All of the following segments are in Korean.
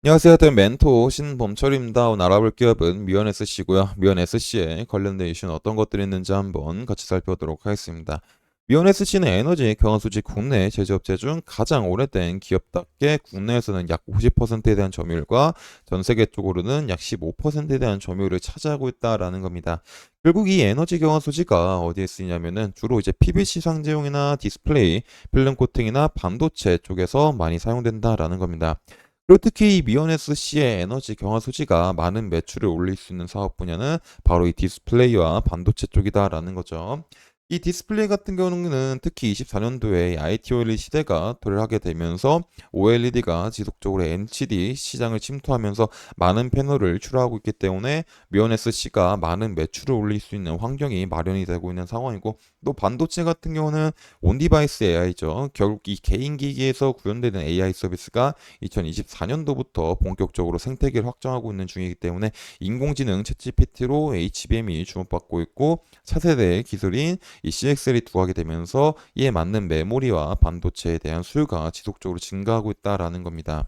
안녕하세요. 대 멘토 신범철입니다. 오늘 알아볼 기업은 미원 SC고요. 미원 SC에 관련된 이슈는 어떤 것들이 있는지 한번 같이 살펴보도록 하겠습니다. 미원 SC는 에너지 경화수지 국내 제조업체 중 가장 오래된 기업답게 국내에서는 약 50%에 대한 점유율과 전 세계 쪽으로는 약 15%에 대한 점유율을 차지하고 있다라는 겁니다. 결국 이 에너지 경화수지가 어디에 쓰이냐면은 주로 이제 PVC 상제용이나 디스플레이, 필름 코팅이나 반도체 쪽에서 많이 사용된다라는 겁니다. 그리고 특히 이 미온에스 C의 에너지 경화 소지가 많은 매출을 올릴 수 있는 사업 분야는 바로 이 디스플레이와 반도체 쪽이다라는 거죠. 이 디스플레이 같은 경우는 특히 24년도에 IT OLED 시대가 도래하게 되면서 OLED가 지속적으로 LCD 시장을 침투하면서 많은 패널을 출하하고 있기 때문에 미온에스 C가 많은 매출을 올릴 수 있는 환경이 마련이 되고 있는 상황이고, 또 반도체 같은 경우는 온디바이스 AI죠. 결국 이 개인 기기에서 구현되는 AI 서비스가 2024년도부터 본격적으로 생태계를 확장하고 있는 중이기 때문에 인공지능 챗GPT로 HBM이 주목받고 있고, 차세대 기술인 이 CXL이 두각이 되면서 이에 맞는 메모리와 반도체에 대한 수요가 지속적으로 증가하고 있다라는 겁니다.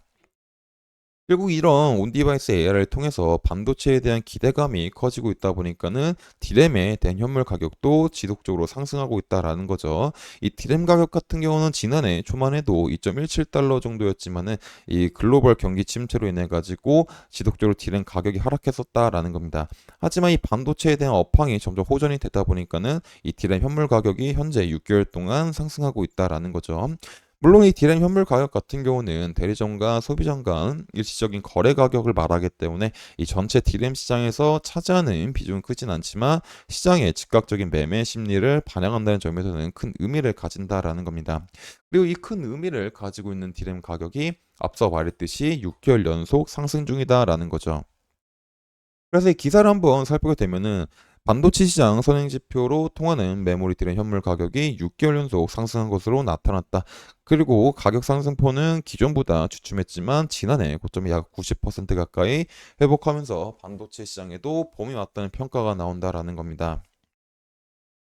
결국 이런 온디바이스 AI를 통해서 반도체에 대한 기대감이 커지고 있다 보니까는 디램에 대한 현물 가격도 지속적으로 상승하고 있다라는 거죠. 이 디램 가격 같은 경우는 지난해 초만 해도 2.17달러 정도였지만은 이 글로벌 경기 침체로 인해 가지고 지속적으로 디램 가격이 하락했었다라는 겁니다. 하지만 이 반도체에 대한 업황이 점점 호전이 되다 보니까는 이 디램 현물 가격이 현재 6개월 동안 상승하고 있다라는 거죠. 물론 이 디램 현물 가격 같은 경우는 대리점과 소비점 간 일시적인 거래 가격을 말하기 때문에 이 전체 디램 시장에서 차지하는 비중은 크진 않지만 시장의 즉각적인 매매 심리를 반영한다는 점에서는 큰 의미를 가진다라는 겁니다. 그리고 이 큰 의미를 가지고 있는 디램 가격이 앞서 말했듯이 6개월 연속 상승 중이다라는 거죠. 그래서 이 기사를 한번 살펴보게 되면은 반도체 시장 선행 지표로 통하는 메모리 디램 현물 가격이 6개월 연속 상승한 것으로 나타났다. 그리고 가격 상승폭은 기존보다 주춤했지만 지난해 고점이 약 90% 가까이 회복하면서 반도체 시장에도 봄이 왔다는 평가가 나온다라는 겁니다.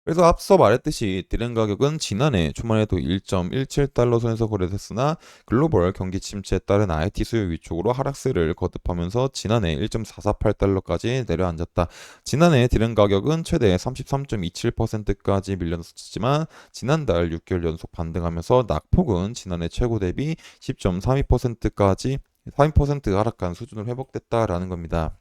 그래서 앞서 말했듯이 디램 가격은 지난해 초만 해도 1.17달러 선에서 거래됐으나 글로벌 경기 침체에 따른 IT 수요 위축으로 하락세를 거듭하면서 지난해 1.448달러까지 내려앉았다. 지난해 디램 가격은 최대 33.27%까지 밀렸었지만 지난달 6개월 연속 반등하면서 낙폭은 지난해 최고 대비 10.32%까지 32% 하락한 수준으로 회복됐다라는 겁니다.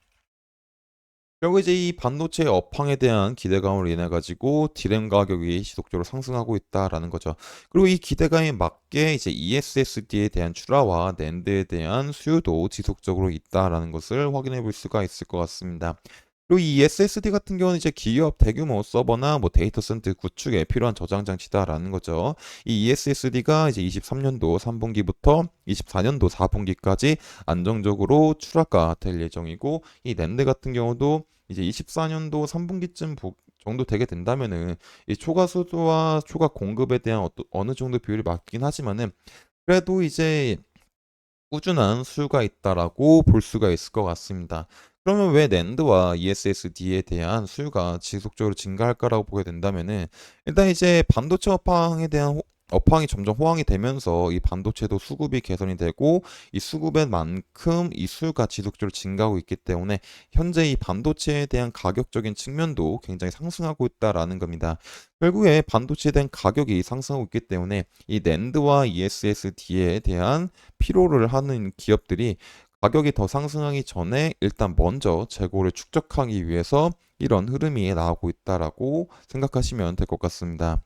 결국 이제 이 반도체 업황에 대한 기대감으로 인해 가지고 디램 가격이 지속적으로 상승하고 있다라는 거죠. 그리고 이 기대감에 맞게 이제 ESSD에 대한 출하와 낸드에 대한 수요도 지속적으로 있다라는 것을 확인해 볼 수가 있을 것 같습니다. 그리고 이 SSD 같은 경우는 이제 기업 대규모 서버나 뭐 데이터 센터 구축에 필요한 저장 장치다라는 거죠. 이 ESSD가 이제 23년도 3분기부터 24년도 4분기까지 안정적으로 출하가 될 예정이고, 이 낸드 같은 경우도 이제 24년도 3분기쯤 정도 되게 된다면은 이 초과 수요와 초과 공급에 대한 어느 정도 비율이 맞긴 하지만은 그래도 이제 꾸준한 수요가 있다라고 볼 수가 있을 것 같습니다. 그러면 왜 낸드와 ESSD에 대한 수요가 지속적으로 증가할까라고 보게 된다면은 일단 이제 반도체 업황에 대한 업황이 점점 호황이 되면서 이 반도체도 수급이 개선이 되고 이 수급에 만큼 이 수요가 지속적으로 증가하고 있기 때문에 현재 이 반도체에 대한 가격적인 측면도 굉장히 상승하고 있다라는 겁니다. 결국에 반도체에 대한 가격이 상승하고 있기 때문에 이 낸드와 ESSD에 대한 필요를 하는 기업들이 가격이 더 상승하기 전에 일단 먼저 재고를 축적하기 위해서 이런 흐름이 나오고 있다라고 생각하시면 될 것 같습니다.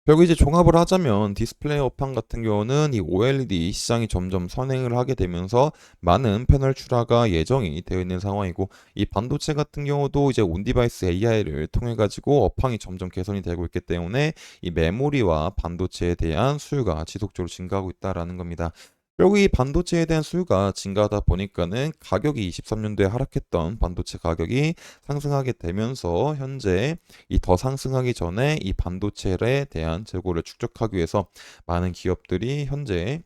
결국 이제 종합을 하자면 디스플레이 업황 같은 경우는 이 OLED 시장이 점점 선행을 하게 되면서 많은 패널 출하가 예정이 되어 있는 상황이고, 이 반도체 같은 경우도 이제 온디바이스 AI를 통해 가지고 업황이 점점 개선이 되고 있기 때문에 이 메모리와 반도체에 대한 수요가 지속적으로 증가하고 있다라는 겁니다. 결국 이 반도체에 대한 수요가 증가하다 보니까는 가격이 23년도에 하락했던 반도체 가격이 상승하게 되면서 현재 이 더 상승하기 전에 이 반도체에 대한 재고를 축적하기 위해서 많은 기업들이 현재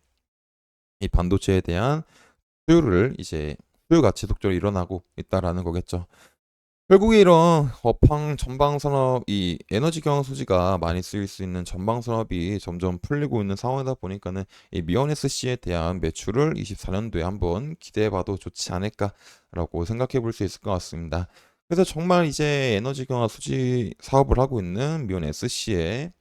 이 반도체에 대한 수요를 이제 수요가 지속적으로 일어나고 있다라는 거겠죠. 결국에 이런 업황 전방 산업이 에너지 경영 소지가 많이 쓰일 수 있는 전방 산업이 점점 풀리고 있는 상황이다 보니까는 이 미원 SC에 대한 매출을 24년도에 한번 기대해 봐도 좋지 않을까라고 생각해 볼 수 있을 것 같습니다. 그래서 정말 이제 에너지 경화 수지 사업을 하고 있는 미원 SC에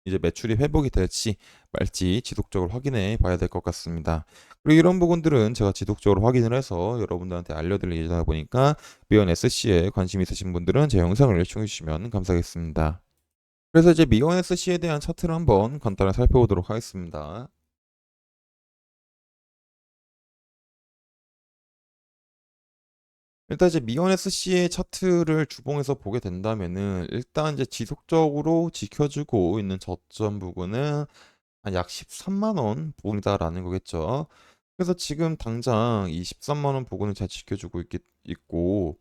이제 매출이 회복이 될지 말지 지속적으로 확인해 봐야 될 것 같습니다. 그리고 이런 부분들은 제가 지속적으로 확인을 해서 여러분들한테 알려드릴 예정이다 보니까 미원 SC에 관심 있으신 분들은 제 영상을 시청해 주시면 감사하겠습니다. 그래서 이제 미원 SC에 대한 차트를 한번 간단하게 살펴보도록 하겠습니다. 일단 이제 미원 SC의 차트를 주봉해서 보게 된다면은 일단 이제 지속적으로 지켜주고 있는 저점 부근은 한 약 13만 원 부근이다라는 거겠죠. 그래서 지금 당장 이 13만 원 부근을 잘 지켜주고 있고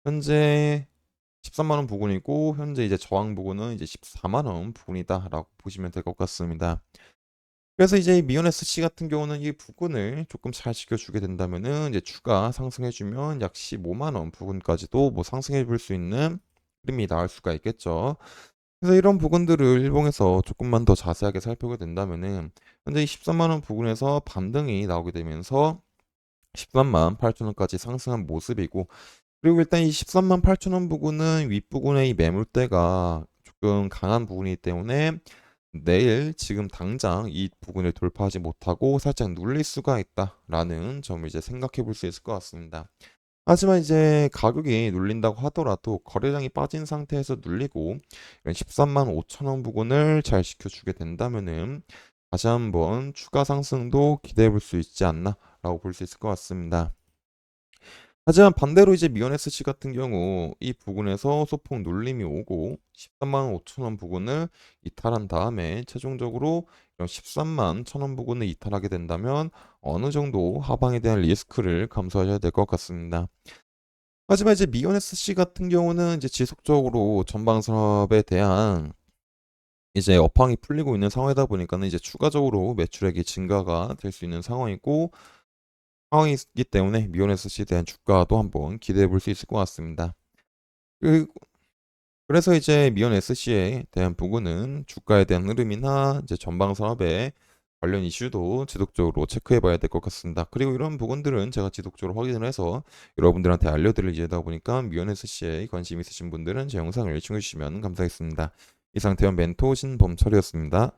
현재 13만 원 부근이고 현재 이제 저항 부근은 이제 14만 원 부근이다라고 보시면 될 것 같습니다. 그래서 이제 미온 SC 같은 경우는 이 부근을 조금 잘 지켜주게 된다면은 이제 추가 상승해주면 약 15만 원 부근까지도 뭐 상승해 볼 수 있는 흐름이 나올 수가 있겠죠. 그래서 이런 부분들을 일봉에서 조금만 더 자세하게 살펴보게 된다면은 현재 이 13만 원 부근에서 반등이 나오게 되면서 13만 8천 원까지 상승한 모습이고 그리고 일단 이 13만 8천 원 부근은 윗부분의 이 매물대가 조금 강한 부분이기 때문에 내일 지금 당장 이 부분을 돌파하지 못하고 살짝 눌릴 수가 있다라는 점을 이제 생각해 볼 수 있을 것 같습니다. 하지만 이제 가격이 눌린다고 하더라도 거래량이 빠진 상태에서 눌리고 이런 13만 5천 원 부근을 잘 지켜주게 된다면은 다시 한번 추가 상승도 기대해 볼 수 있지 않나라고 볼 수 있을 것 같습니다. 하지만 반대로 이제 미연 SC 같은 경우 이 부근에서 소폭 눌림이 오고 13만 5천 원 부근을 이탈한 다음에 최종적으로 이런 13만 1천 원 부근을 이탈하게 된다면 어느 정도 하방에 대한 리스크를 감수하셔야 될 것 같습니다. 하지만 이제 미연 SC 같은 경우는 이제 지속적으로 전방 산업에 대한 이제 업황이 풀리고 있는 상황이다 보니까는 이제 추가적으로 매출액이 증가가 될 수 있는 상황이기 때문에 미온 SC에 대한 주가도 한번 기대해 볼 수 있을 것 같습니다. 그 그래서 이제 미온 SC에 대한 부분은 주가에 대한 흐름이나 이제 전방 산업의 관련 이슈도 지속적으로 체크해 봐야 될 것 같습니다. 그리고 이런 부분들은 제가 지속적으로 확인을 해서 여러분들한테 알려드릴 예정이다 보니까 미온 SC에 관심 있으신 분들은 제 영상을 시청해 주시면 감사하겠습니다. 이상 대원 멘토 신범철이었습니다.